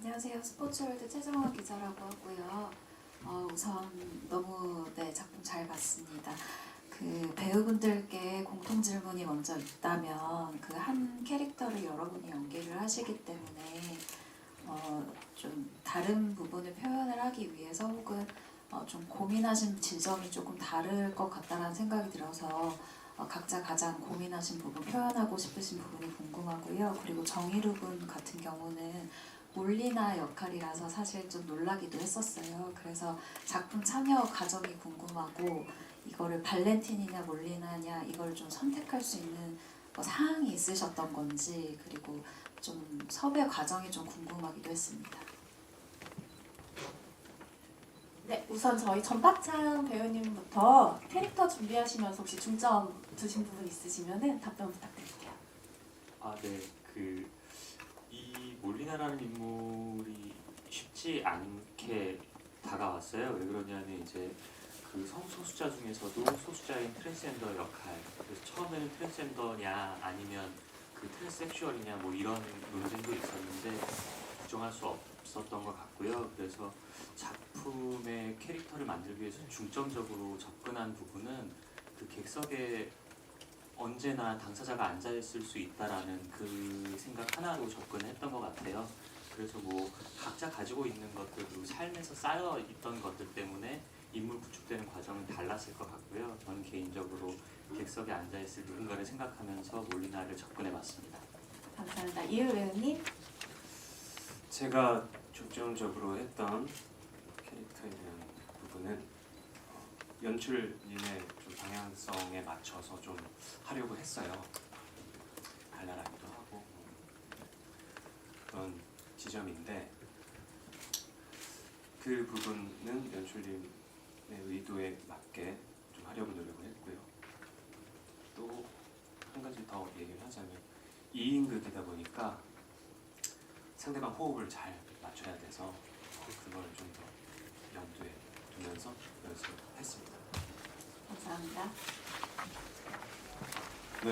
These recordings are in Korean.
안녕하세요. 스포츠월드 최정화 기자라고 하고요. 우선 너무 작품 잘 봤습니다. 그 배우분들께 공통 질문이 먼저 있다면 그 한 캐릭터를 여러분이 연기를 하시기 때문에 좀 다른 부분을 표현을 하기 위해서 혹은 좀 고민하신 지점이 조금 다를 것 같다는 생각이 들어서 각자 가장 고민하신 부분, 표현하고 싶으신 부분이 궁금하고요. 그리고 정희루 군 같은 경우는 몰리나 역할이라서 사실 좀 놀라기도 했었어요. 그래서 작품 참여 과정이 궁금하고 이거를 발렌틴이냐 몰리나냐 이걸 좀 선택할 수 있는 뭐 사항이 있으셨던 건지, 그리고 좀 섭외 과정이 좀 궁금하기도 했습니다. 네, 우선 저희 전박찬 배우님부터 캐릭터 준비하시면서 혹시 중점 두신 부분 있으시면 답변 부탁드릴게요. 네. 이 몰리나라는 인물이 쉽지 않게 다가왔어요. 왜 그러냐면 이제 그 성소수자 중에서도 소수자인 트랜스젠더 역할. 그래서 처음에는 트랜스젠더냐 아니면 그 트랜스섹슈얼이냐 뭐 이런 논쟁도 있었는데 부정할 수 없었던 것 같고요. 그래서 작품의 캐릭터를 만들기 위해서 중점적으로 접근한 부분은 그 객석에 언제나 당사자가 앉아있을 수 있다라는 그 생각 하나로 접근했던 것 같아요. 그래서 뭐 각자 가지고 있는 것들, 그리고 삶에서 쌓여 있던 것들 때문에 인물 구축되는 과정은 달랐을 것 같고요. 저는 개인적으로 객석에 앉아있을 누군가를 생각하면서 몰리나를 접근해봤습니다. 감사합니다. 이유 배우님. 제가 중점적으로 했던 캐릭터에 대한 부분은 연출님의 좀 방향성에 맞춰서 좀 하려고 했어요. 발랄하기도 하고 그런 지점인데 그 부분은 연출님의 의도에 맞게 좀 하려고 노력을 했고요. 또 한 가지 더 얘기를 하자면 2인극이다 보니까 상대방 호흡을 잘 맞춰야 돼서 그걸 좀 더 염두에 두면서 연습했습니다. 감사합니다. 네,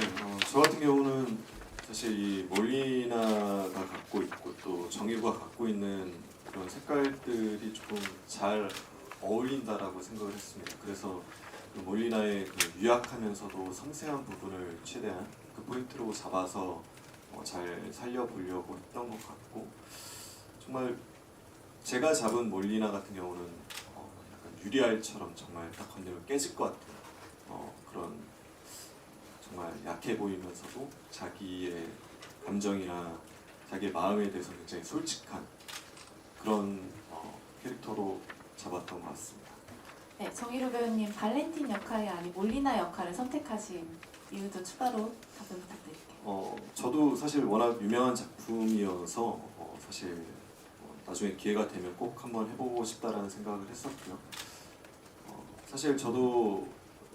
저 같은 경우는 사실 이 몰리나가 갖고 있고 또 정희루가 갖고 있는 그런 색깔들이 조금 잘 어울린다라고 생각을 했습니다. 그래서 그 몰리나의 그 유약하면서도 섬세한 부분을 최대한 그 포인트로 잡아서 잘 살려보려고 했던 것 같고, 정말 제가 잡은 몰리나 같은 경우는 약간 유리알처럼 정말 딱 건드리면 깨질 것 같은 그런 정말 약해 보이면서도 자기의 감정이나 자기의 마음에 대해서 굉장히 솔직한 그런 캐릭터로 잡았던 것 같습니다. 네, 정희루 배우님 발렌틴 역할이 아닌 몰리나 역할을 선택하신 이유도 추가로 답변 부탁드릴게요. 저도 사실 워낙 유명한 작품이어서 사실 나중에 기회가 되면 꼭 한번 해보고 싶다라는 생각을 했었고요. 사실 저도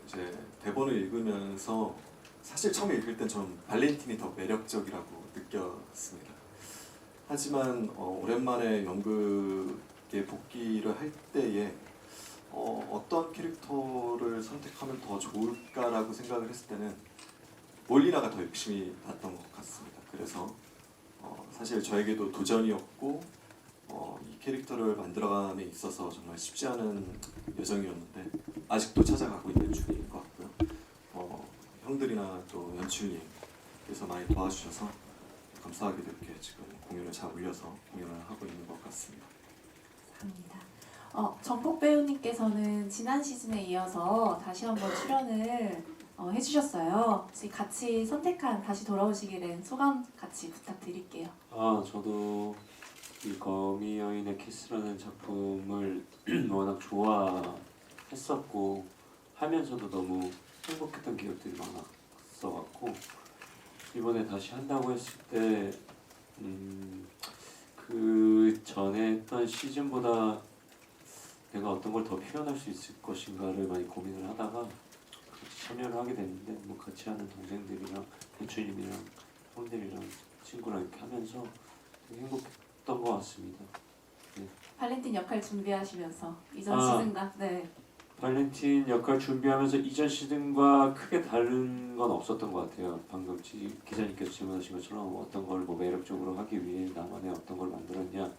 이제 대본을 읽으면서 사실 처음에 읽을 땐 저는 발렌틴이 더 매력적이라고 느꼈습니다. 하지만 오랜만에 연극에 복귀를 할 때에 어떤 캐릭터를 선택하면 더 좋을까라고 생각을 했을 때는 몰리나가 더 욕심이 났던 것 같습니다. 그래서 사실 저에게도 도전이었고 이 캐릭터를 만들어감에 있어서 정말 쉽지 않은 여정이었는데 아직도 찾아가고 있는 중인 것 같고요. 형들이나 또 연출님께서 많이 도와주셔서 감사하게도 이렇게 지금 공연을 잘 올려서 공연을 하고 있는 것 같습니다. 감사합니다. 정복 배우님께서는 지난 시즌에 이어서 다시 한번 출연을 해주셨어요. 혹시 같이 선택한 다시 돌아오시게 된 소감 같이 부탁드릴게요. 저도 이 거미 여인의 키스라는 작품을 워낙 좋아했었고 하면서도 너무 행복했던 기억들이 많았어갖고 이번에 다시 한다고 했을 때 그 전에 했던 시즌보다 내가 어떤 걸 더 표현할 수 있을 것인가를 많이 고민을 하다가 같이 참여를 하게 됐는데 뭐 같이 하는 동생들이랑 대추님이랑 형들이랑 친구랑 이렇게 하면서 되게 행복했던 것 같습니다. 네. 발렌틴 역할 준비하시면서 이전 아. 시즌과 네. 발렌틴 역할 준비하면서 이전 시즌과 크게 다른 건 없었던 것 같아요. 방금 기자님께서 질문하신 것처럼 어떤 걸 뭐 매력적으로 하기 위해 나만의 어떤 걸 만들었냐,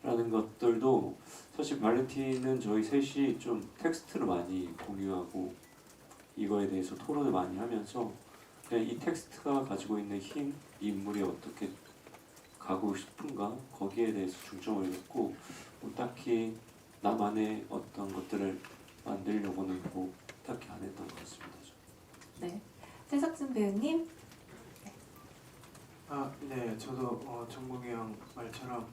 라는 것들도 사실 발렌틴은 저희 셋이 좀 텍스트를 많이 공유하고 이거에 대해서 토론을 많이 하면서 그냥 이 텍스트가 가지고 있는 힘, 이 인물이 어떻게 가고 싶은가 거기에 대해서 중점을 뒀고 뭐 딱히 나만의 어떤 것들을 만들려고는 뭐 딱히 안 했던 것 같습니다. 네. 최석준 배우님. 네, 저도 정국이 형 말처럼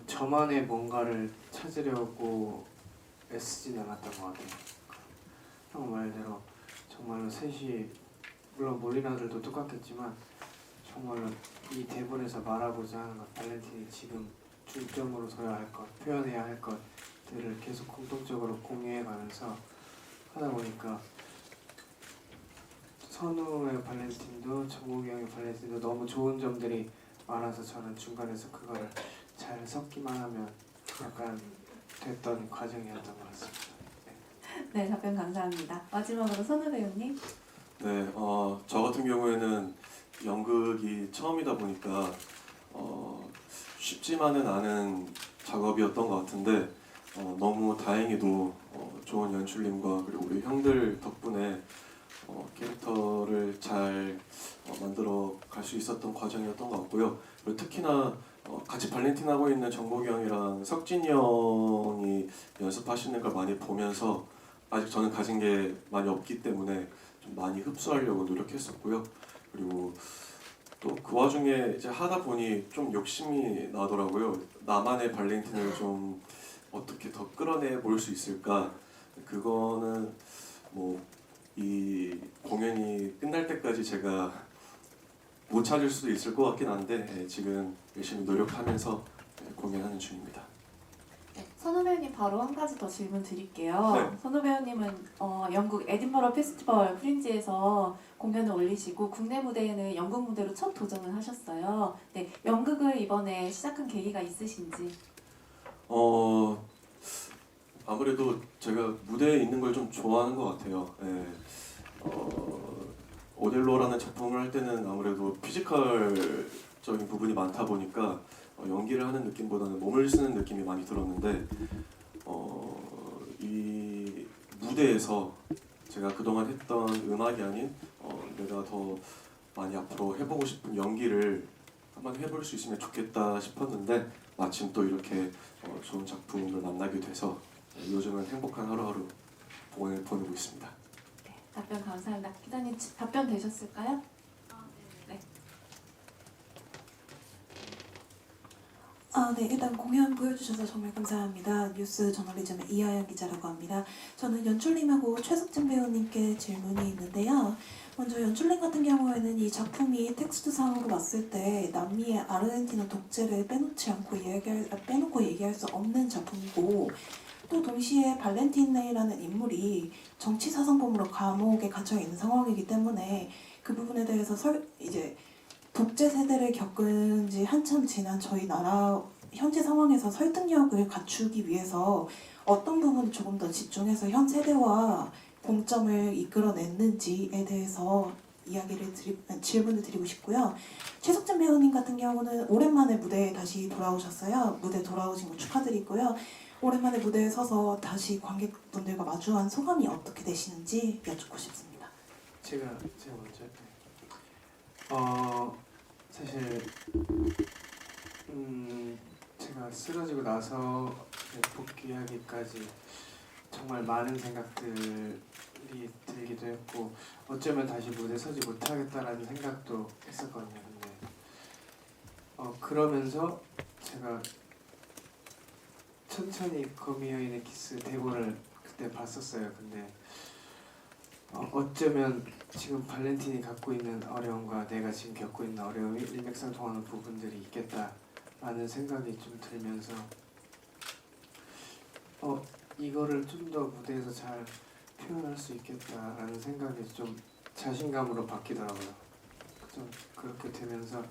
저만의 뭔가를 찾으려고 애쓰진 않았던 것 같아요. 형 말대로 정말로 셋이 물론 몰리나들도 똑같겠지만 정말로 이 대본에서 말하고자 하는 것, 발렌틴이 지금 중점으로 둬야 할 것, 표현해야 할 것들을 계속 공통적으로 공유해가면서 하다 보니까 선우의 발렌틴도 정국이 형의 발렌틴도 너무 좋은 점들이 많아서 저는 중간에서 그거를 잘 섞기만 하면 약간 됐던 과정이었던 것 같습니다. 네, 답변 감사합니다. 마지막으로 선우 배우님. 네, 저 같은 경우에는 연극이 처음이다 보니까 쉽지만은 않은 작업이었던 것 같은데 너무 다행히도 좋은 연출님과 그리고 우리 형들 덕분에 캐릭터를 잘 만들어 갈 수 있었던 과정이었던 것 같고요. 그리고 특히나 같이 발렌틴 하고 있는 정국이 형이랑 석진이 형이 연습하시는 걸 많이 보면서 아직 저는 가진 게 많이 없기 때문에 좀 많이 흡수하려고 노력했었고요. 그리고 또 그 와중에 이제 하다 보니 좀 욕심이 나더라고요. 나만의 발렌틴을 좀 어떻게 더 끌어내 볼 수 있을까? 그거는 뭐 이 공연이 끝날 때까지 제가 못 찾을 수도 있을 것 같긴 한데 지금 열심히 노력하면서 공연하는 중입니다. 네, 선우 배우님 바로 한 가지 더 질문 드릴게요. 네. 선우 배우님은 영국 에딘버러 페스티벌 프린지에서 공연을 올리시고 국내 무대에는 연극 무대로 첫 도전을 하셨어요. 네, 연극을 이번에 시작한 계기가 있으신지? 아무래도 제가 무대에 있는 걸 좀 좋아하는 것 같아요. 오델로라는 작품을 할 때는 아무래도 피지컬적인 부분이 많다 보니까 연기를 하는 느낌보다는 몸을 쓰는 느낌이 많이 들었는데 이 무대에서 제가 그동안 했던 음악이 아닌 내가 더 많이 앞으로 해보고 싶은 연기를 한번 해볼 수 있으면 좋겠다 싶었는데 마침 또 이렇게 좋은 작품을 만나게 돼서 요즘은 행복한 하루하루 보내고 있습니다. 네, 답변 감사합니다. 기자님 답변 되셨을까요? 네, 일단 공연 보여주셔서 정말 감사합니다. 뉴스 저널리즘의 이하연 기자라고 합니다. 저는 연출님하고 최석진 배우님께 질문이 있는데요. 먼저 연출님 같은 경우에는 이 작품이 텍스트상으로 봤을 때 남미의 아르헨티나 독재를 빼놓고 얘기할 수 없는 작품이고 또 동시에 발렌티네이라는 인물이 정치사상범으로 감옥에 갇혀 있는 상황이기 때문에 그 부분에 대해서 이제 독재 세대를 겪은 지 한참 지난 저희 나라 현재 상황에서 설득력을 갖추기 위해서 어떤 부분을 조금 더 집중해서 현 세대와 공점을 이끌어냈는지에 대해서 질문을 드리고 싶고요. 최석진 배우님 같은 경우는 오랜만에 무대에 다시 돌아오셨어요. 무대 돌아오신 거 축하드리고요. 오랜만에 무대에 서서 다시 관객분들과 마주한 소감이 어떻게 되시는지 여쭙고 싶습니다. 제가 먼저 사실 제가 쓰러지고 나서 복귀하기까지 정말 많은 생각들이 들기도 했고 어쩌면 다시 무대 서지 못하겠다라는 생각도 했었거든요. 근데 그러면서 제가 천천히 거미 여인의 키스 대본을 그때 봤었어요. 근데 어쩌면 지금 발렌틴이 갖고 있는 어려움과 내가 지금 겪고 있는 어려움이 일맥상통하는 부분들이 있겠다라는 생각이 좀 들면서 이거를 좀 더 무대에서 잘 표현할 수 있겠다라는 생각이 좀 자신감으로 바뀌더라고요. 좀 그렇게 되면서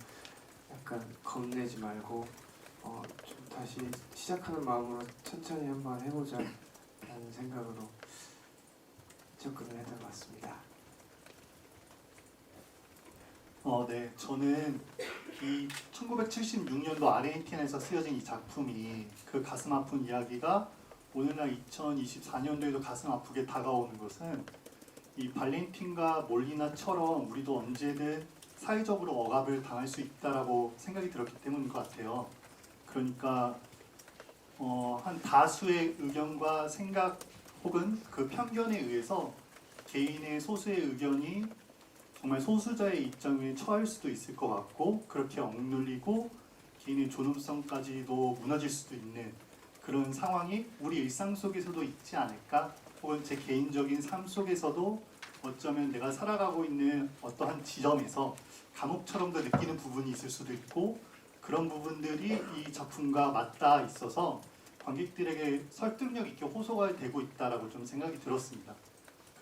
약간 겁내지 말고 좀 다시 시작하는 마음으로 천천히 한번 해보자 라는 생각으로 접근을 했던 것 같습니다. 네, 저는 이 1976년도 아르헨티나에서 쓰여진 이 작품이 그 가슴 아픈 이야기가 오늘날 2024년도에도 가슴 아프게 다가오는 것은 이 발렌틴과 몰리나처럼 우리도 언제든 사회적으로 억압을 당할 수 있다라고 생각이 들었기 때문인 것 같아요. 그러니까 한 다수의 의견과 생각 혹은 그 편견에 의해서 개인의 소수의 의견이 정말 소수자의 입장에 처할 수도 있을 것 같고, 그렇게 억눌리고 개인의 존엄성까지도 무너질 수도 있는 그런 상황이 우리 일상 속에서도 있지 않을까, 혹은 제 개인적인 삶 속에서도 어쩌면 내가 살아가고 있는 어떠한 지점에서 감옥처럼도 느끼는 부분이 있을 수도 있고, 그런 부분들이 이 작품과 맞닿아 있어서 관객들에게 설득력 있게 호소가 되고 있다라고 좀 생각이 들었습니다.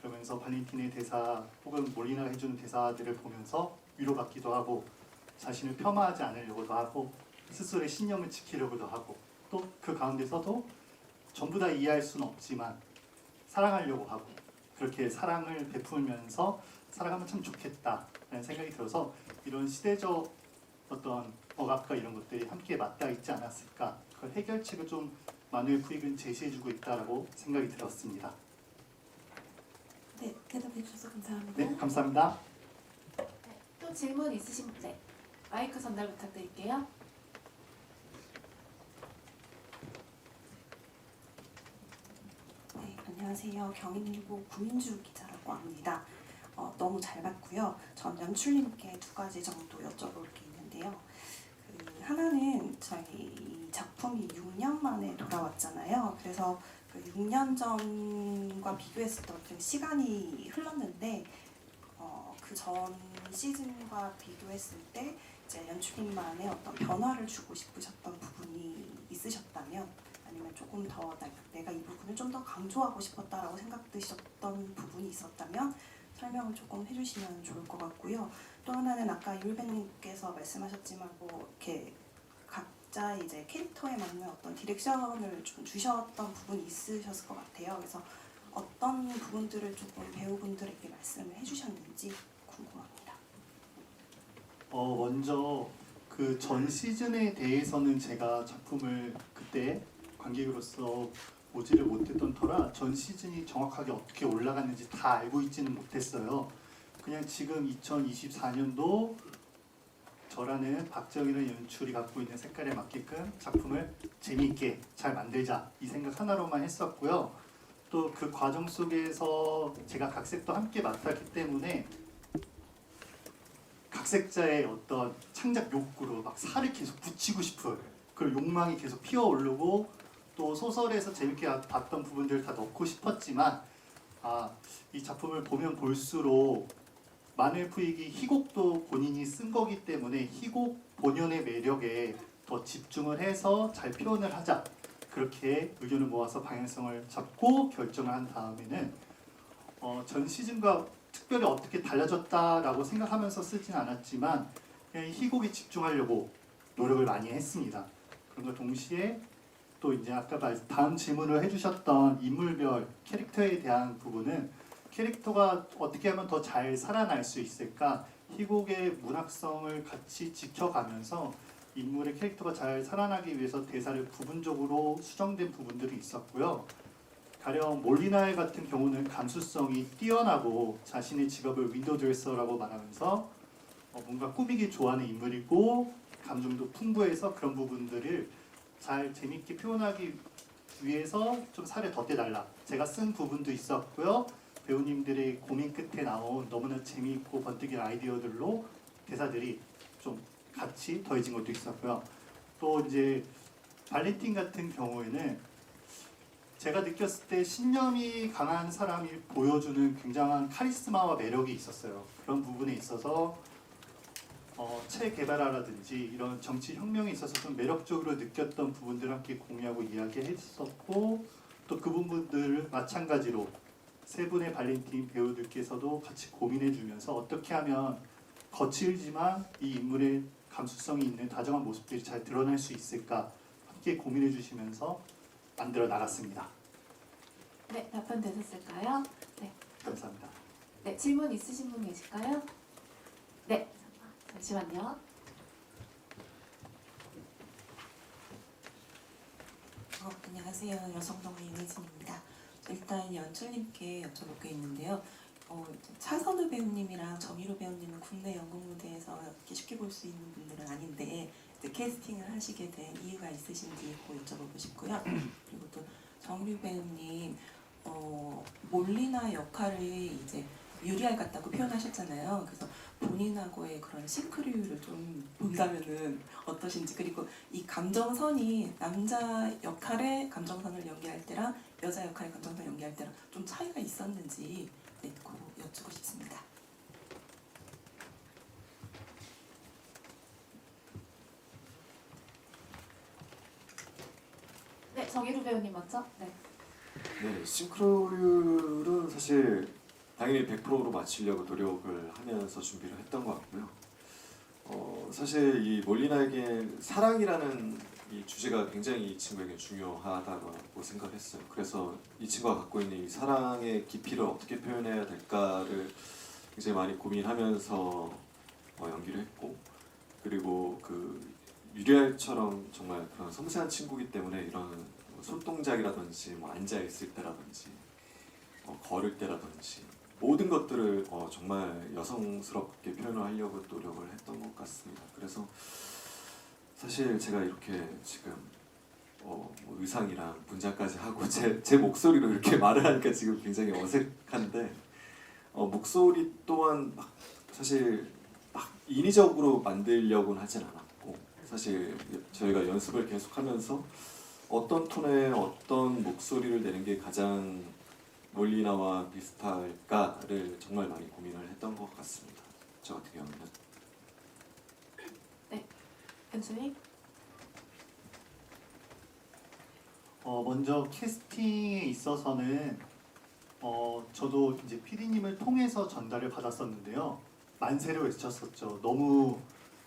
그러면서 발렌틴의 대사 혹은 몰리나가 해주는 대사들을 보면서 위로받기도 하고, 자신을 폄하하지 않으려고도 하고, 스스로의 신념을 지키려고도 하고, 또 그 가운데서도 전부 다 이해할 수는 없지만 사랑하려고 하고, 그렇게 사랑을 베풀면서 살아가면 참 좋겠다라는 생각이 들어서 이런 시대적 어떤 억압과 이런 것들이 함께 맞닿아 있지 않았을까, 그 해결책을 좀 마누엘 푸익은 제시해주고 있다라고 생각이 들었습니다. 네, 대답해 주셔서 감사합니다. 네, 감사합니다. 또 질문 있으신 분? 네. 마이크 전달 부탁드릴게요. 네, 안녕하세요. 경인일보 구민주 기자라고 합니다. 너무 잘 봤고요. 전 연출님께 두 가지 정도 여쭤볼 게 있는데요. 하나는 저희 이 작품이 6년 만에 돌아왔잖아요. 그래서 그 6년 전과 비교했을 때 어떤 시간이 흘렀는데 그 전 시즌과 비교했을 때 이제 연출님만의 어떤 변화를 주고 싶으셨던 부분이 있으셨다면, 아니면 조금 더 내가 이 부분을 좀 더 강조하고 싶었다라고 생각드셨던 부분이 있었다면 설명을 조금 해주시면 좋을 것 같고요. 또 하나는 아까 이울배님께서 말씀하셨지만 뭐 이렇게 각자 이제 캐릭터에 맞는 어떤 디렉션을 좀 주셨던 부분이 있으셨을 것 같아요. 그래서 어떤 부분들을 조금 배우분들에게 말씀을 해주셨는지 궁금합니다. 먼저 그 전 시즌에 대해서는 제가 작품을 그때 관객으로서 보지를 못했던 터라 전 시즌이 정확하게 어떻게 올라갔는지 다 알고 있지는 못했어요. 그냥 지금 2024년도 저라는 박정희라는 연출이 갖고 있는 색깔에 맞게끔 작품을 재미있게 잘 만들자, 이 생각 하나로만 했었고요. 또 그 과정 속에서 제가 각색도 함께 맡았기 때문에 각색자의 어떤 창작 욕구로 막 살을 계속 붙이고 싶은 그런 욕망이 계속 피어오르고, 또 소설에서 재밌게 봤던 부분들을 다 넣고 싶었지만, 이 작품을 보면 볼수록 마누엘 푸익이 희곡도 본인이 쓴 거기 때문에 희곡 본연의 매력에 더 집중을 해서 잘 표현을 하자, 그렇게 의견을 모아서 방향성을 잡고 결정을 한 다음에는 전 시즌과 특별히 어떻게 달라졌다라고 생각하면서 쓰진 않았지만 그냥 희곡에 집중하려고 노력을 많이 했습니다. 그런가 동시에 또 이제 아까 다음 질문을 해주셨던 인물별 캐릭터에 대한 부분은, 캐릭터가 어떻게 하면 더 잘 살아날 수 있을까, 희곡의 문학성을 같이 지켜가면서 인물의 캐릭터가 잘 살아나기 위해서 대사를 부분적으로 수정된 부분들이 있었고요. 가령 몰리나의 같은 경우는 감수성이 뛰어나고 자신의 직업을 윈도우 드레서라고 말하면서 뭔가 꾸미기 좋아하는 인물이고 감정도 풍부해서 그런 부분들을 잘 재밌게 표현하기 위해서 좀 살을 덧대달라, 제가 쓴 부분도 있었고요. 배우님들의 고민 끝에 나온 너무나 재미있고 번뜩인 아이디어들로 대사들이 좀 같이 더해진 것도 있었고요. 또 이제 발렌틴 같은 경우에는 제가 느꼈을 때 신념이 강한 사람이 보여주는 굉장한 카리스마와 매력이 있었어요. 그런 부분에 있어서 체게바라라든지 이런 정치 혁명에 있어서 좀 매력적으로 느꼈던 부분들을 함께 공유하고 이야기했었고, 또 그 부분들을 마찬가지로 세 분의 발렌틴 배우들께서도 같이 고민해주면서 어떻게 하면 거칠지만 이 인물의 감수성이 있는 다정한 모습들이 잘 드러날 수 있을까 함께 고민해주시면서 만들어 나갔습니다. 네, 답변 되셨을까요? 네. 감사합니다. 네, 질문 있으신 분 계실까요? 네, 잠시만요. 안녕하세요. 여성동아 윤혜진입니다. 일단 연출님께 여쭤볼 게 있는데요. 차선우 배우님이랑 정희로 배우님은 국내 연극 무대에서 이렇게 쉽게 볼 수 있는 분들은 아닌데 이제 캐스팅을 하시게 된 이유가 있으신지 꼭 여쭤보고 싶고요. 그리고 또 정희로 배우님 몰리나 역할을 이제 유리알 같다고 표현하셨잖아요. 그래서 본인하고의 그런 싱크류를 좀 본다면은 어떠신지, 그리고 이 감정선이 남자 역할의 감정선을 연기할 때랑 여자 역할의 감정선을 연기할 때랑 좀 차이가 있었는지 꼭 여쭙고 싶습니다. 네, 정희루 배우님 먼저. 네. 네, 싱크로율은 사실 당연히 100%로 맞추려고 노력을 하면서 준비를 했던 것 같고요. 사실 이 몰리나에게 사랑이라는 이 주제가 굉장히 이 친구에게 중요하다고 생각했어요. 그래서 이 친구가 갖고 있는 이 사랑의 깊이를 어떻게 표현해야 될까를 굉장히 많이 고민하면서 연기를 했고, 그리고 그 유리알처럼 정말 그런 섬세한 친구이기 때문에 이런 손동작이라든지 앉아 있을 때라든지 걸을 때라든지 모든 것들을 정말 여성스럽게 표현을 하려고 노력을 했던 것 같습니다. 그래서 사실 제가 이렇게 지금 뭐 의상이랑 분장까지 하고 제 목소리로 이렇게 말을 하니까 지금 굉장히 어색한데 목소리 또한 막 사실 막 인위적으로 만들려고는 하진 않았고, 사실 저희가 연습을 계속하면서 어떤 톤에 어떤 목소리를 내는 게 가장 몰리나와 비슷할까를 정말 많이 고민을 했던 것 같습니다. 저 같은 경우는. 연출님? 먼저 캐스팅에 있어서는 저도 이제 PD님을 통해서 전달을 받았었는데요. 만세를 외쳤었죠. 너무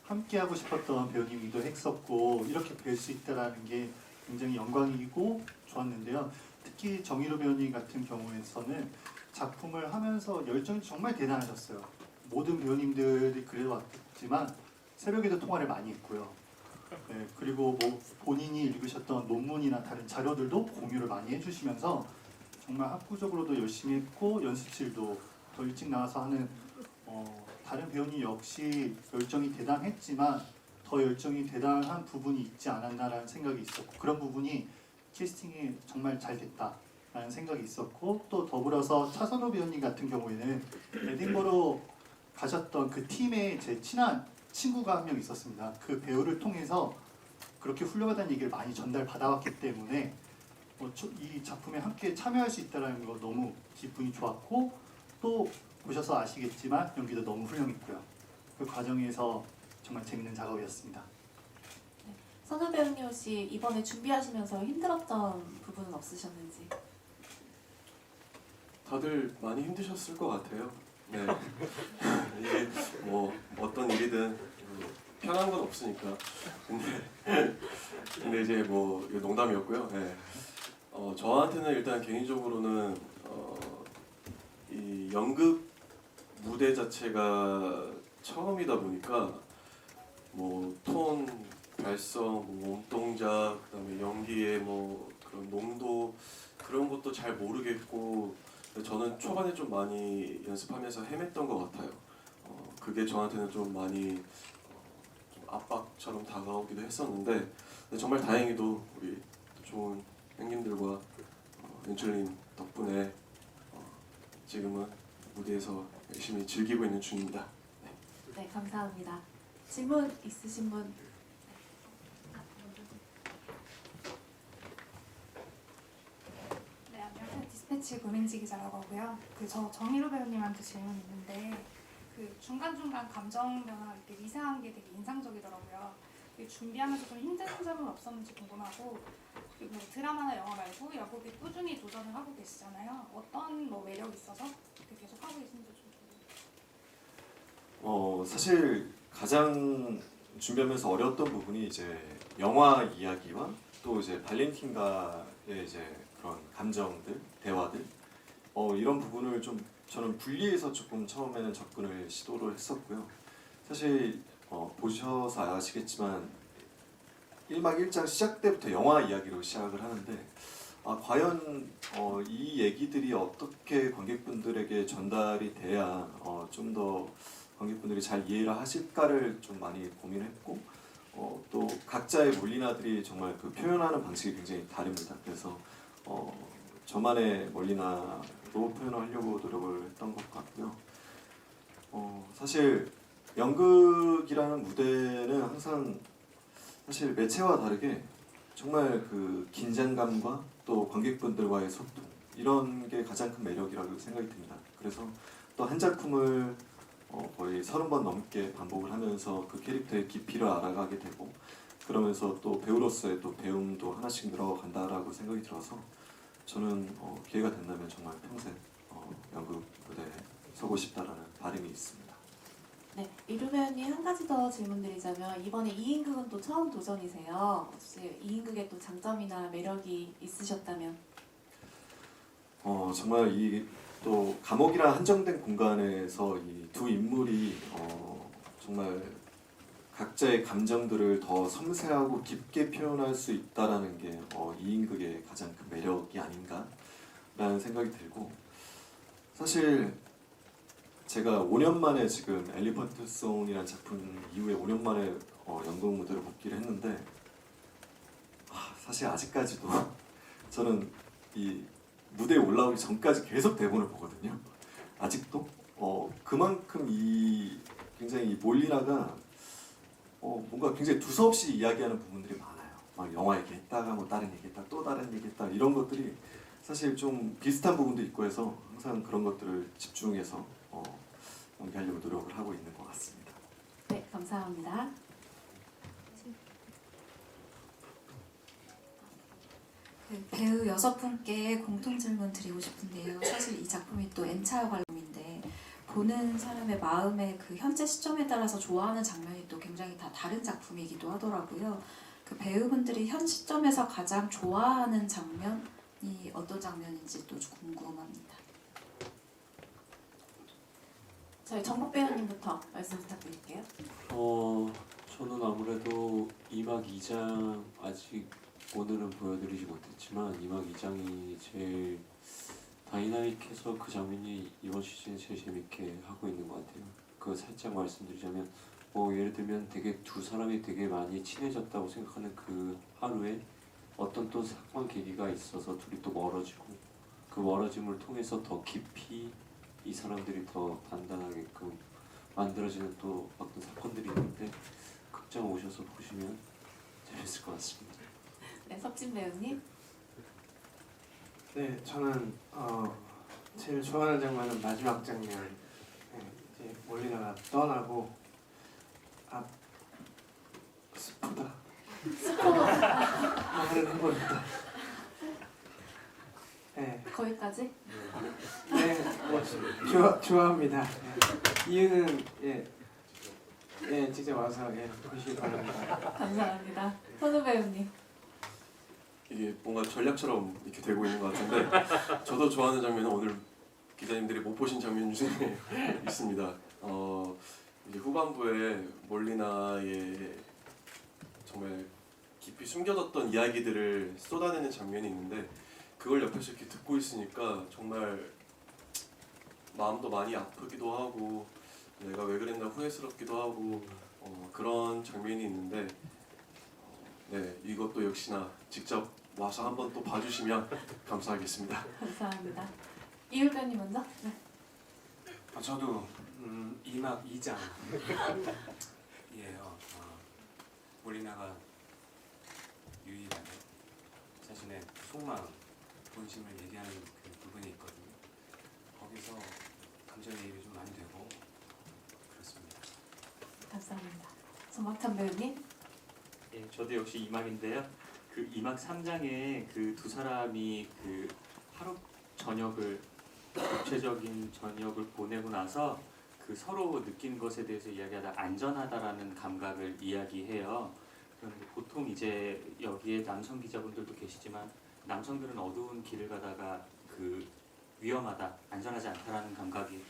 함께하고 싶었던 배우님이기도 했었고 이렇게 뵐 수 있다는 게 굉장히 영광이고 좋았는데요. 특히 정희로 배우님 같은 경우에서는 작품을 하면서 열정이 정말 대단하셨어요. 모든 배우님들이 그래왔지만 새벽에도 통화를 많이 했고요. 네, 그리고 뭐 본인이 읽으셨던 논문이나 다른 자료들도 공유를 많이 해주시면서 정말 학구적으로도 열심히 했고 연습실도 더 일찍 나와서 하는 다른 배우님 역시 열정이 대단했지만 더 열정이 대단한 부분이 있지 않았나라는 생각이 있었고, 그런 부분이 캐스팅이 정말 잘 됐다라는 생각이 있었고, 또 더불어서 차선호 배우님 같은 경우에는 에딘버러 가셨던 그 팀에 제 친한 친구가 한 명 있었습니다. 그 배우를 통해서 그렇게 훌륭하다는 얘기를 많이 전달받아왔기 때문에 이 작품에 함께 참여할 수 있다는 거 너무 기분이 좋았고, 또 보셔서 아시겠지만 연기도 너무 훌륭했고요. 그 과정에서 정말 재밌는 작업이었습니다. 선우 배우님 혹시 이번에 준비하시면서 힘들었던 부분은 없으셨는지? 다들 많이 힘드셨을 것 같아요. 네. 이게 뭐 어떤 일이든 편한 건 없으니까. 근데 이제 뭐 이거 농담이었고요. 네. 저한테는 일단 개인적으로는 이 연극 무대 자체가 처음이다 보니까 뭐 톤, 발성, 뭐 몸동작, 그다음에 연기의 뭐 그런 농도 그런 것도 잘 모르겠고, 저는 초반에 좀 많이 연습하면서 헤맸던 것 같아요. 그게 저한테는 좀 많이 좀 압박처럼 다가오기도 했었는데, 근데 정말 다행히도 우리 좋은 형님들과 연출님 덕분에 지금은 무대에서 열심히 즐기고 있는 중입니다. 네, 감사합니다. 질문 있으신 분? 네, 안녕하세요. 디스패치 고민지 기자라고 하고요. 저 정희로 배우님한테 질문 있는데 중간중간 감정 변화 이렇게 미세한 게 되게 인상적이더라고요. 준비하면서 좀 힘든 점은 없었는지 궁금하고, 그리고 드라마나 영화 말고 연극에 꾸준히 도전을 하고 계시잖아요. 어떤 매력이 있어서 그렇게 계속 하고 계신지 좀 궁금해요. 사실 가장 준비하면서 어려웠던 부분이 이제 영화 이야기와 또 이제 발렌틴과의 이제 그런 감정들, 대화들 이런 부분을 좀 저는 분리해서 조금 처음에는 접근을 시도를 했었고요. 사실 보셔서 아시겠지만 1막 1장 시작 때부터 영화 이야기로 시작을 하는데 과연 이 얘기들이 어떻게 관객분들에게 전달이 돼야 좀 더 관객분들이 잘 이해를 하실까를 좀 많이 고민했고 또 각자의 몰리나들이 정말 그 표현하는 방식이 굉장히 다릅니다. 그래서 저만의 몰리나로 표현하려고 노력을 했던 것 같고요. 사실 연극이라는 무대는 항상 사실 매체와 다르게 정말 그 긴장감과 또 관객분들과의 소통 이런 게 가장 큰 매력이라고 생각이 듭니다. 그래서 또 한 작품을 거의 30번 넘게 반복을 하면서 그 캐릭터의 깊이를 알아가게 되고 그러면서 또 배우로서의 또 배움도 하나씩 늘어간다라고 생각이 들어서 저는 기회가 된다면 정말 평생 연극 무대에 서고 싶다라는 바람이 있습니다. 네, 이루 배우님 한 가지 더 질문드리자면 이번에 2인극은 또 처음 도전이세요. 혹시 2인극의 또 장점이나 매력이 있으셨다면? 정말 이 또 감옥이란 한정된 공간에서 이 두 인물이 정말 각자의 감정들을 더 섬세하고 깊게 표현할 수 있다라는 게 2인극의 가장 큰 매력이 아닌가라는 생각이 들고 사실 제가 5년 만에 지금 엘리펀트 송이라는 작품 이후에 5년 만에 연극 무대를 복귀를 했는데 사실 아직까지도 저는 이 무대에 올라오기 전까지 계속 대본을 보거든요. 아직도 그만큼 굉장히 이 몰리나가 뭔가 굉장히 두서없이 이야기하는 부분들이 많아요. 막 영화 얘기했다가 뭐 다른 얘기했다 또 다른 얘기했다 이런 것들이 사실 좀 비슷한 부분도 있고 해서 항상 그런 것들을 집중해서 연기하려고 노력을 하고 있는 것 같습니다. 네, 감사합니다. 그 배우 6분께 공통 질문 드리고 싶은데요. 사실 이 작품이 또 N차 관람인데 보는 사람의 마음의 그 현재 시점에 따라서 좋아하는 장면이 또 굉장히 다 다른 작품이기도 하더라고요. 그 배우분들이 현 시점에서 가장 좋아하는 장면이 어떤 장면인지 또 궁금합니다. 저희 정복 배우님부터 말씀 부탁드릴게요. 저는 아무래도 2막 2장 아직 오늘은 보여드리지 못했지만 2막 2장이 제일 다이나믹해서 그 장면이 이번 시즌에 제일 재밌게 하고 있는 것 같아요. 그거 살짝 말씀드리자면 예를 들면 되게 두 사람이 되게 많이 친해졌다고 생각하는 그 하루에 어떤 또 사건 계기가 있어서 둘이 또 멀어지고 그 멀어짐을 통해서 더 깊이 이 사람들이 더 단단하게끔 만들어지는 또 어떤 사건들이 있는데 극장 오셔서 보시면 재밌을 것 같습니다. 네, 석진 배우님. 네, 저는 제일 좋아하는 장면은 마지막 장면. 이제 몰리나가 떠나고 스포다. 말을 해버렸다. 네, 거기까지? 네, 좋아합니다. 이유는 직접 와서 보시기 바랍니다. 감사합니다. 선우 배우님. 이게 뭔가 전략처럼 이렇게 되고 있는 것 같은데 저도 좋아하는 장면은 오늘 기자님들이 못 보신 장면 중에 있습니다. 이제 후반부에 몰리나의 정말 깊이 숨겨뒀던 이야기들을 쏟아내는 장면이 있는데 그걸 옆에서 이렇게 듣고 있으니까 정말 마음도 많이 아프기도 하고 내가 왜 그랬나 후회스럽기도 하고 그런 장면이 있는데 네, 이것도 역시나 직접 와서 한번 또 봐주시면 감사하겠습니다. 감사합니다. 이율 배우님 먼저. 네. 저도 2막 2장 이에요. 몰리나가 유일하게 자신의 속마음, 본심을 얘기하는 그 부분이 있거든요. 거기서 감정이입이 좀 많이 되고 그렇습니다. 감사합니다. 정박찬 배우님. 예, 저도 역시 2막인데요. 그 2막 3장에 그 두 사람이 그 하루 저녁을 구체적인 저녁을 보내고 나서 그 서로 느낀 것에 대해서 이야기하다 안전하다라는 감각을 이야기해요. 그런데 보통 이제 여기에 남성 기자분들도 계시지만 남성들은 어두운 길을 가다가 그 위험하다, 안전하지 않다라는 감각이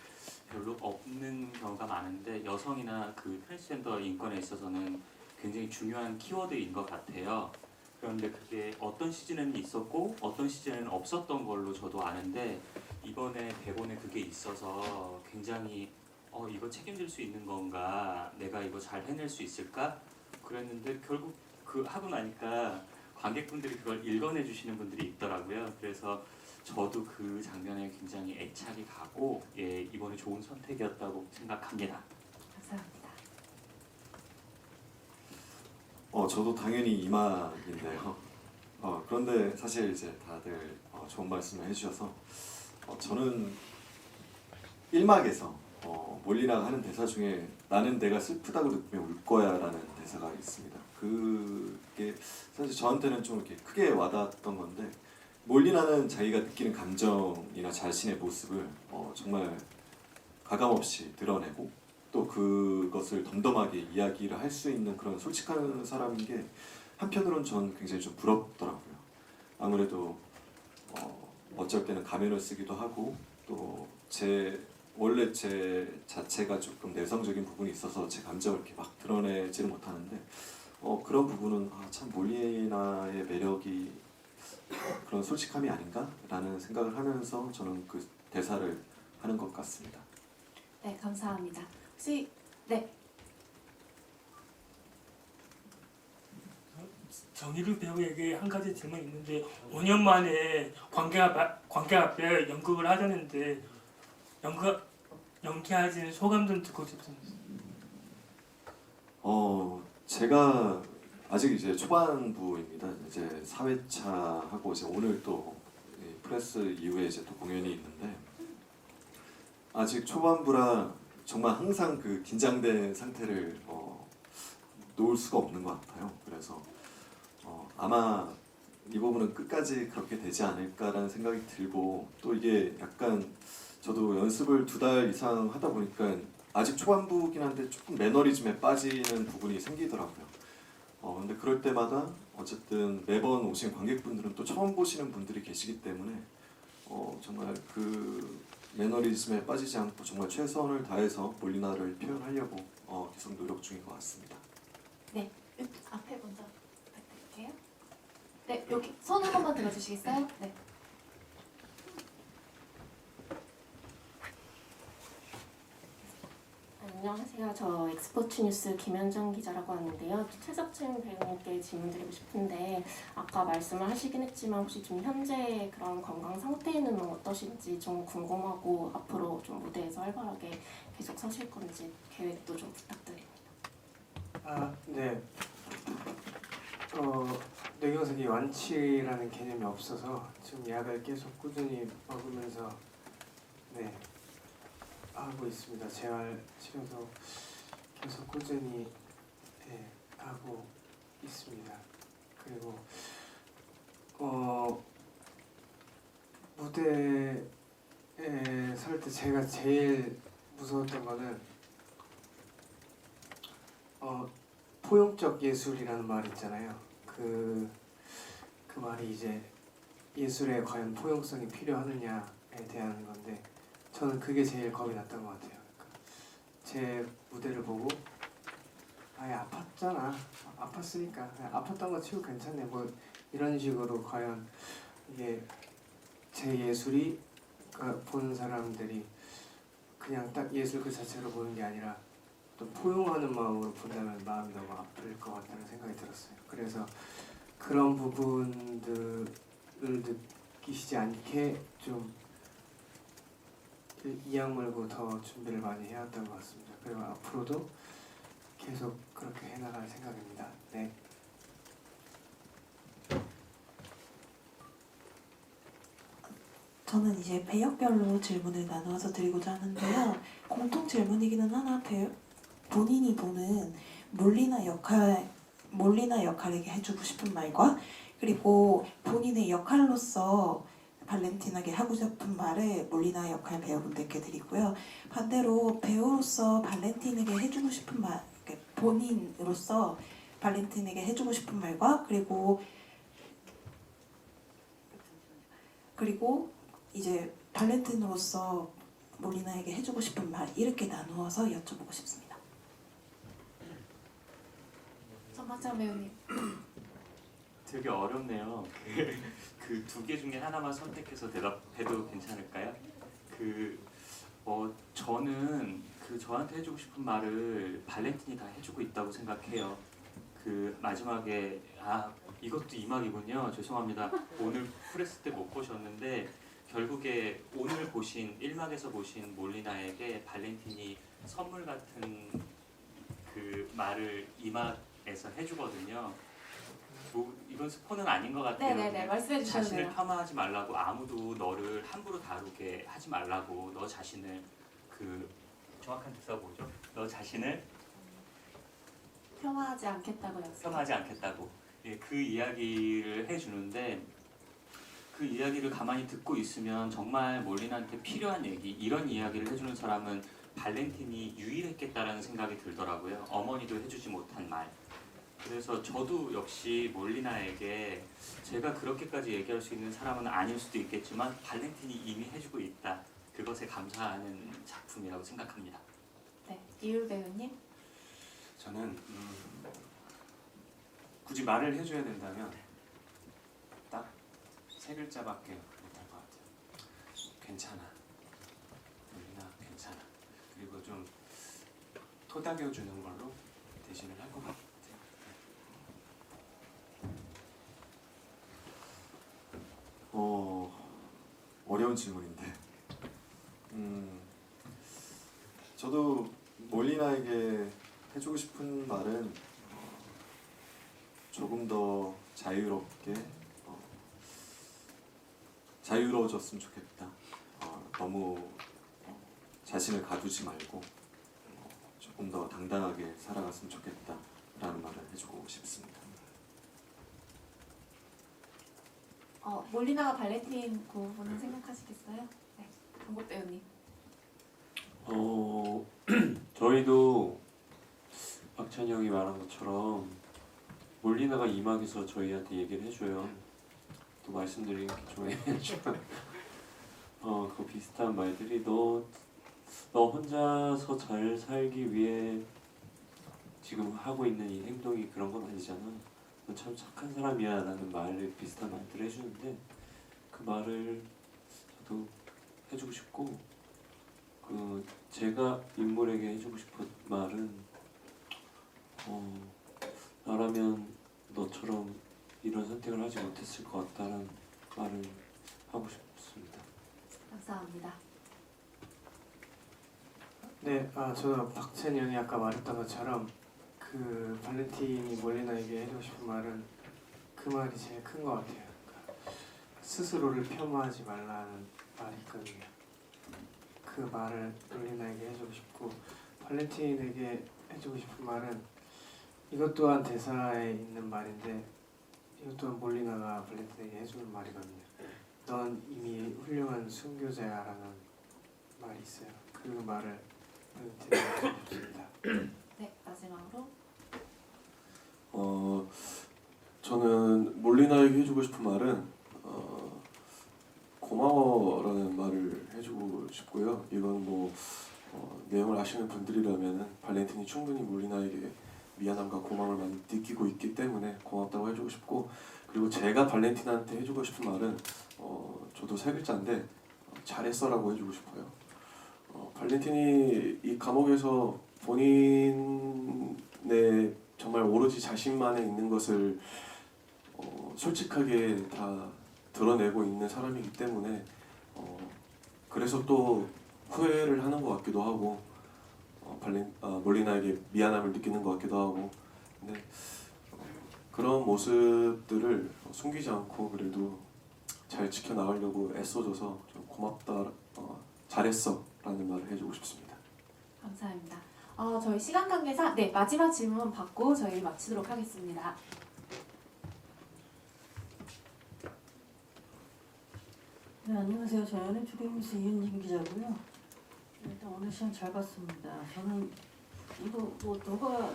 별로 없는 경우가 많은데 여성이나 그 트랜스젠더 인권에 있어서는 굉장히 중요한 키워드인 것 같아요. 그런데 그게 어떤 시즌에는 있었고 어떤 시즌에는 없었던 걸로 저도 아는데 이번에 대본에 그게 있어서 굉장히 이거 책임질 수 있는 건가? 내가 이거 잘 해낼 수 있을까? 그랬는데 결국 그 하고 나니까 관객분들이 그걸 읽어내 주시는 분들이 있더라고요. 그래서 저도 그 장면에 굉장히 애착이 가고 이번에 좋은 선택이었다고 생각합니다. 감사합니다. 저도 당연히 이막인데요. 그런데 사실 이제 다들 좋은 말씀을 해주셔서 저는 1막에서 몰리나가 하는 대사 중에 나는 내가 슬프다고 느끼면 울 거야라는 대사가 있습니다. 그게 사실 저한테는 좀 이렇게 크게 와닿았던 건데 몰리나는 자기가 느끼는 감정이나 자신의 모습을 정말 가감없이 드러내고 또 그것을 덤덤하게 이야기를 할 수 있는 그런 솔직한 사람인 게 한편으로는 전 굉장히 좀 부럽더라고요. 아무래도 어쩔 때는 가면을 쓰기도 하고 또 원래 제 자체가 조금 내성적인 부분이 있어서 제 감정을 이렇게 막 드러내지를 못하는데 그런 부분은 참 몰리나의 매력이 그런 솔직함이 아닌가라는 생각을 하면서 저는 그 대사를 하는 것 같습니다. 네, 감사합니다. 혹시 네. 정희루 배우에게 한 가지 질문이 있는데 5년 만에 관객 앞에 연극을 하자는데 연기하신 소감 좀 듣고 싶습니다. 제가 아직 이제 초반부입니다. 이제 4회차 하고 이제 오늘 또 프레스 이후에 이제 또 공연이 있는데 아직 초반부라 정말 항상 그 긴장된 상태를 놓을 수가 없는 것 같아요. 그래서 아마 이 부분은 끝까지 그렇게 되지 않을까라는 생각이 들고 또 이게 약간 저도 연습을 2달 이상 하다 보니까 아직 초반부긴 한데 조금 매너리즘에 빠지는 부분이 생기더라고요. 근데 그럴 때마다 어쨌든 매번 오신 관객분들은 또 처음 보시는 분들이 계시기 때문에 정말 그 매너리즘에 빠지지 않고 정말 최선을 다해서 몰리나를 표현하려고 계속 노력 중인 것 같습니다. 네, 앞에 먼저 부탁드릴게요. 네, 여기 손 한 번만 들어주시겠어요? 네. 안녕하세요. 저 엑스포츠 뉴스 김현정 기자라고 하는데요. 최석진 배우님께 질문드리고 싶은데 아까 말씀을 하시긴 했지만 혹시 좀 현재 그런 건강 상태는 어떠신지 좀 궁금하고 앞으로 좀 무대에서 활발하게 계속 서실 건지 계획도 좀 부탁드립니다. 네. 뇌경색이 완치라는 개념이 없어서 지금 약을 계속 꾸준히 먹으면서 하고 있습니다. 재활 치료도 계속 꾸준히 하고 있습니다. 그리고 무대에 설 때 제가 제일 무서웠던 거는 포용적 예술이라는 말 있잖아요. 그 말이 이제 예술에 과연 포용성이 필요하느냐에 대한 건데 저는 그게 제일 겁이 났던 것 같아요. 제 무대를 보고 아예 아팠잖아, 아팠으니까 아팠던 거 치고 괜찮네 뭐 이런 식으로 과연 이게 제 예술이 보는 사람들이 그냥 딱 예술 그 자체로 보는 게 아니라 또 포용하는 마음으로 본다면 마음이 너무 아플 것 같다는 생각이 들었어요. 그래서 그런 부분들을 느끼시지 않게 좀 이악 물고 더 준비를 많이 해왔던 것 같습니다. 그리고 앞으로도 계속 그렇게 해나갈 생각입니다. 네. 저는 이제 배역별로 질문을 나누어서 드리고자 하는데요. 공통 질문이기는 하나 본인이 보는 몰리나 역할에게 해주고 싶은 말과 그리고 본인의 역할로서 발렌틴에게 하고 싶은 말을 몰리나 역할 배우분들께 드리고요. 반대로 배우로서 발렌틴에게 해주고 싶은 말, 본인으로서 발렌틴에게 해주고 싶은 말과 그리고 이제 발렌틴으로서 몰리나에게 해주고 싶은 말 이렇게 나누어서 여쭤보고 싶습니다. 전학장 배우님. 되게 어렵네요. 그 두 개 중에 하나만 선택해서 대답해도 괜찮을까요? 저는 저한테 해주고 싶은 말을 발렌틴이 다 해주고 있다고 생각해요. 마지막에 이것도 2막이군요. 죄송합니다. 오늘 프레스 때 못 보셨는데 결국에 오늘 보신 1막에서 보신 몰리나에게 발렌틴이 선물 같은 말을 2막에서 해주거든요. 이건 스포는 아닌 것 같아요. 네네네, 말씀해 주셔도 자신을 돼요. 폄하하지 말라고, 아무도 너를 함부로 다루게 하지 말라고, 너 자신을 정확한 대사가 뭐죠? 너 자신을 폄하하지 않겠다고 약속. 폄하하지 않겠다고. 예, 그 이야기를 해주는데 그 이야기를 가만히 듣고 있으면 정말 몰리나한테 필요한 얘기, 이런 이야기를 해주는 사람은 발렌틴이 유일했겠다라는 생각이 들더라고요. 어머니도 해주지 못한 말. 그래서 저도 역시 몰리나에게 제가 그렇게까지 얘기할 수 있는 사람은 아닐 수도 있겠지만 발렌틴이 이미 해주고 있다. 그것에 감사하는 작품이라고 생각합니다. 네, 이율 배우님. 저는 굳이 말을 해줘야 된다면 딱 3글자밖에 못할 것 같아요. 괜찮아. 몰리나 괜찮아. 그리고 좀 토닥여주는 걸로 대신을 할 것 같아요. 어려운 질문인데 저도 몰리나에게 해주고 싶은 말은 조금 더 자유롭게 자유로워졌으면 좋겠다. 너무 자신을 가두지 말고 조금 더 당당하게 살아갔으면 좋겠다라는 말을 해주고 싶습니다. 몰리나가 발렌틴 그 부분은 생각하시겠어요? 네, 강국 배우님. 저희도 박찬이 형이 말한 것처럼 몰리나가 2막에서 저희한테 얘기를 해줘요. 또 말씀드리는 게 좀 애매하지만 그 비슷한 말들이 너 혼자서 잘 살기 위해 지금 하고 있는 이 행동이 그런 건 아니잖아. 너 참 착한 사람이야 라는 말을 비슷한 말들을 해주는데 그 말을 저도 해주고 싶고 제가 인물에게 해주고 싶은 말은 나라면 너처럼 이런 선택을 하지 못했을 것 같다는 말을 하고 싶습니다. 감사합니다. 네, 저도 박찬이 형이 아까 말했던 것처럼 그 발렌틴이 몰리나에게 해주고 싶은 말은 그 말이 제일 큰 것 같아요. 그러니까 스스로를 폄하하지 말라는 말이 있거든요. 그 말을 몰리나에게 해주고 싶고 발렌틴에게 해주고 싶은 말은 이것 또한 대사에 있는 말인데 이것 또한 몰리나가 발렌틴에게 해주는 말이거든요. 넌 이미 훌륭한 순교자야라는 말이 있어요. 그 말을 발렌틴에게 해주고 싶습니다. 네, 마지막으로. 저는 몰리나에게 해주고 싶은 말은 고마워라는 말을 해주고 싶고요. 이건 내용을 아시는 분들이라면 발렌틴이 충분히 몰리나에게 미안함과 고마움을 많이 느끼고 있기 때문에 고맙다고 해주고 싶고, 그리고 제가 발렌틴한테 해주고 싶은 말은 저도 3글자인데 잘했어라고 해주고 싶어요. 발렌틴이 이 감옥에서 본인의 정말 오로지 자신만에 있는 것을 솔직하게 다 드러내고 있는 사람이기 때문에 그래서 또 후회를 하는 것 같기도 하고 몰리나에게 미안함을 느끼는 것 같기도 하고, 근데 그런 모습들을 숨기지 않고 그래도 잘 지켜나가려고 애써줘서 좀 고맙다, 잘했어 라는 말을 해주고 싶습니다. 감사합니다. 저희 시간 관계상 마지막 질문 받고 저희 마치도록 하겠습니다. 네, 안녕하세요. 저는 출입뉴스 이은진 기자고요. 일단 오늘 시간 잘 봤습니다. 저는 이거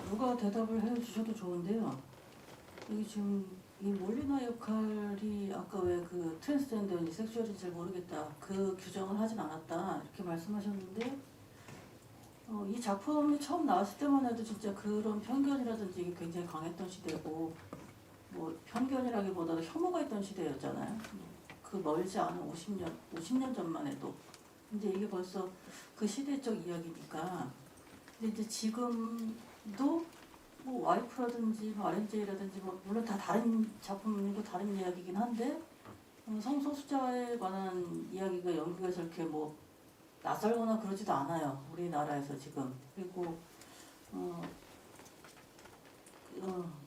누가 대답을 해주셔도 좋은데요. 여기 지금 이 몰리나 역할이 아까 왜 그 트랜스젠더인지 섹슈얼인지 잘 모르겠다 그 규정을 하진 않았다 이렇게 말씀하셨는데 이 작품이 처음 나왔을 때만 해도 진짜 그런 편견이라든지 이게 굉장히 강했던 시대고 뭐 편견이라기보다도 혐오가 있던 시대였잖아요. 그 멀지 않은 50년 전만 해도. 근데 이게 벌써 그 시대적 이야기니까. 근데 이제 지금도 뭐 와이프라든지 뭐 RNJ라든지 뭐 물론 다 다른 작품이고 다른 이야기긴 한데 성소수자에 관한 이야기가 연극에서 이렇게 뭐 낯설거나 그러지도 않아요. 우리나라에서 지금. 그리고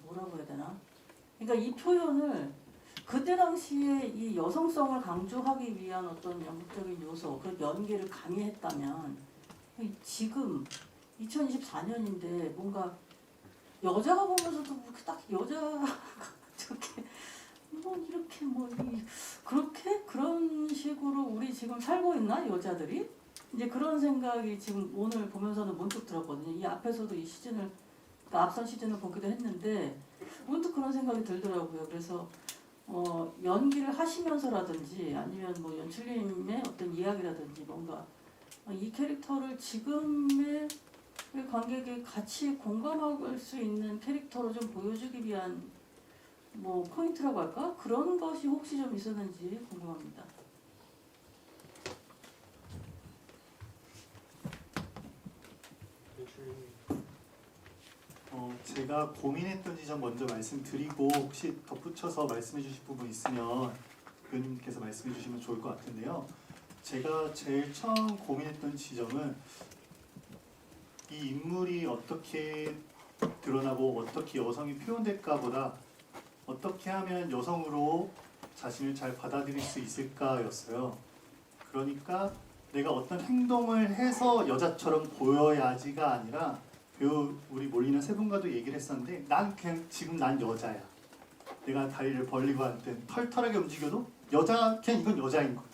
뭐라고 해야 되나? 그러니까 이 표현을 그때 당시에 이 여성성을 강조하기 위한 어떤 연극적인 요소, 그 연기를 가미했다면 지금 2024년인데 뭔가 여자가 보면서도 뭐 딱 여자가 저렇게 뭐 이렇게 그렇게 그런 식으로 우리 지금 살고 있나 여자들이? 이제 그런 생각이 지금 오늘 보면서는 문득 들었거든요. 이 앞에서도 이 시즌을 그러니까 앞선 시즌을 보기도 했는데 문득 그런 생각이 들더라고요. 그래서 연기를 하시면서라든지 아니면 뭐 연출님의 어떤 이야기라든지 뭔가 이 캐릭터를 지금의 관객이 같이 공감할 수 있는 캐릭터로 좀 보여주기 위한 뭐 포인트라고 할까? 그런 것이 혹시 좀 있었는지 궁금합니다. 제가 고민했던 지점 먼저 말씀드리고 혹시 덧붙여서 말씀해 주실 부분 있으면 의원님께서 말씀해 주시면 좋을 것 같은데요. 제가 제일 처음 고민했던 지점은 이 인물이 어떻게 드러나고 어떻게 여성이 표현될까 보다 어떻게 하면 여성으로 자신을 잘 받아들일 수 있을까였어요. 그러니까 내가 어떤 행동을 해서 여자처럼 보여야지가 아니라 배우 우리 몰리나 세 분과도 얘기를 했었는데 난 그냥 지금 난 여자야. 내가 다리를 벌리고 앉든 털털하게 움직여도 여자 그냥 이건 여자인 거야.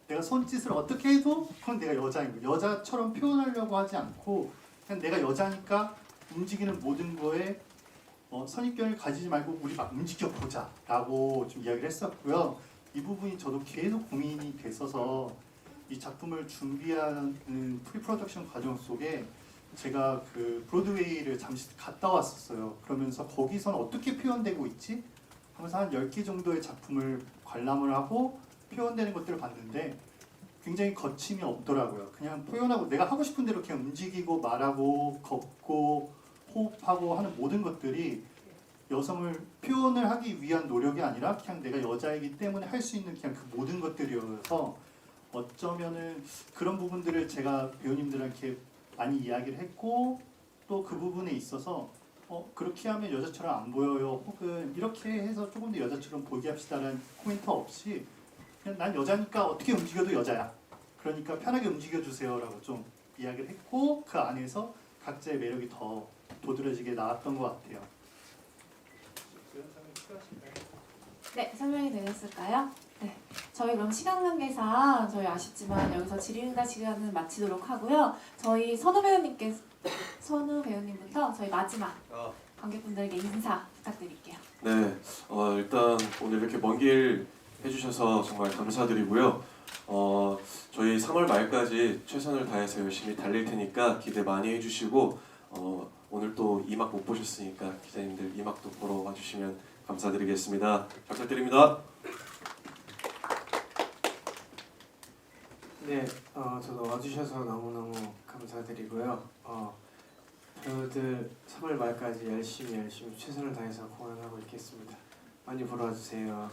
내가 손짓을 어떻게 해도 그건 내가 여자인 거야. 여자처럼 표현하려고 하지 않고 그냥 내가 여자니까 움직이는 모든 거에 선입견을 가지지 말고 우리 막 움직여 보자 라고 좀 이야기를 했었고요. 이 부분이 저도 계속 고민이 됐어서 이 작품을 준비하는 프리프로덕션 과정 속에 제가 그 브로드웨이를 잠시 갔다 왔었어요. 그러면서 거기서는 어떻게 표현되고 있지? 하면서 한 10개 정도의 작품을 관람을 하고 표현되는 것들을 봤는데 굉장히 거침이 없더라고요. 그냥 표현하고 내가 하고 싶은 대로 그냥 움직이고 말하고 걷고 호흡하고 하는 모든 것들이 여성을 표현을 하기 위한 노력이 아니라 그냥 내가 여자이기 때문에 할 수 있는 그냥 그 모든 것들이어서 어쩌면은 그런 부분들을 제가 배우님들한테 많이 이야기를 했고 또 그 부분에 있어서 그렇게 하면 여자처럼 안 보여요. 혹은 이렇게 해서 조금 더 여자처럼 보게 합시다라는 코멘트 없이 그냥 난 여자니까 어떻게 움직여도 여자야. 그러니까 편하게 움직여주세요라고 좀 이야기를 했고 그 안에서 각자의 매력이 더 도드라지게 나왔던 것 같아요. 네, 설명이 되셨을까요? 네, 저희 그럼 시간 관계상 저희 아쉽지만 여기서 질의응답 시간은 마치도록 하고요. 저희 선우 배우님부터 저희 마지막 관객분들에게 인사 부탁드릴게요. 네, 일단 오늘 이렇게 먼 길 해주셔서 정말 감사드리고요. 저희 3월 말까지 최선을 다해서 열심히 달릴 테니까 기대 많이 해주시고 오늘 또 2막 못 보셨으니까 기자님들 2막도 보러 와주시면 감사드리겠습니다. 잘 부탁드립니다. 네, 저도 와주셔서 너무너무 감사드리고요. 배우들 3월 말까지 열심히 최선을 다해서 공연하고 있겠습니다. 많이 보러 와주세요.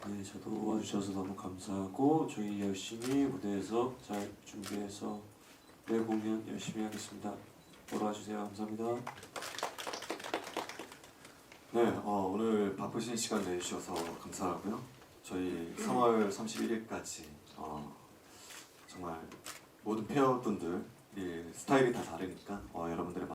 네, 저도 와주셔서 너무 감사하고 저희 열심히 무대에서 잘 준비해서 내일 공연 열심히 하겠습니다. 보러 와주세요. 감사합니다. 네, 오늘 바쁘신 시간 내주셔서 감사하고요. 저희 3월 31일까지 정말 모든 페어분들이 스타일이 다 다르니까 여러분들의